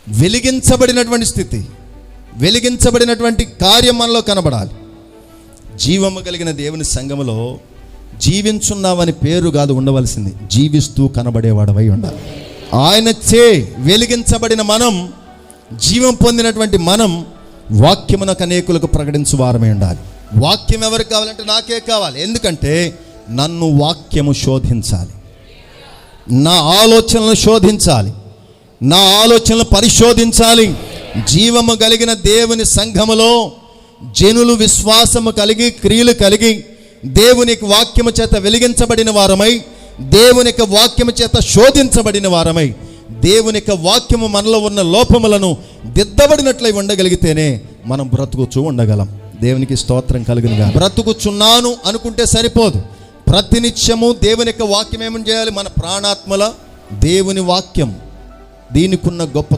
వెలిగించబడినటువంటి స్థితి, వెలిగించబడినటువంటి కార్యం మనలో కనబడాలి. జీవము కలిగిన దేవుని సంఘములో జీవించున్నావని పేరు కాదు ఉండవలసింది, జీవిస్తూ కనబడేవాడవై ఉండాలి. ఆయన చే వెలిగించబడిన మనం, జీవం పొందినటువంటి మనం వాక్యమునకు అనేకులకు ప్రకటించు వారమై ఉండాలి. వాక్యం ఎవరికి కావాలంటే నాకే కావాలి. ఎందుకంటే నన్ను వాక్యము శోధించాలి, నా ఆలోచనలను శోధించాలి, నా ఆలోచనలు పరిశోధించాలి. జీవము కలిగిన దేవుని సంఘములో జనులు విశ్వాసము కలిగి, క్రియలు కలిగి, దేవునికి వాక్యము చేత వెలిగించబడిన వారమై, దేవునికి వాక్యము చేత శోధించబడిన వారమై, దేవునికి వాక్యము మనలో ఉన్న లోపములను దిద్దబడినట్లయి ఉండగలిగితేనే మనం బ్రతుకుచూ ఉండగలం. దేవునికి స్తోత్రం కలుగునుగా. బ్రతుకుచున్నాను అనుకుంటే సరిపోదు. ప్రతినిత్యము దేవుని యొక్క వాక్యం ఏమని చేయాలి? మన ప్రాణాత్మల దేవుని వాక్యం, దీనికున్న గొప్ప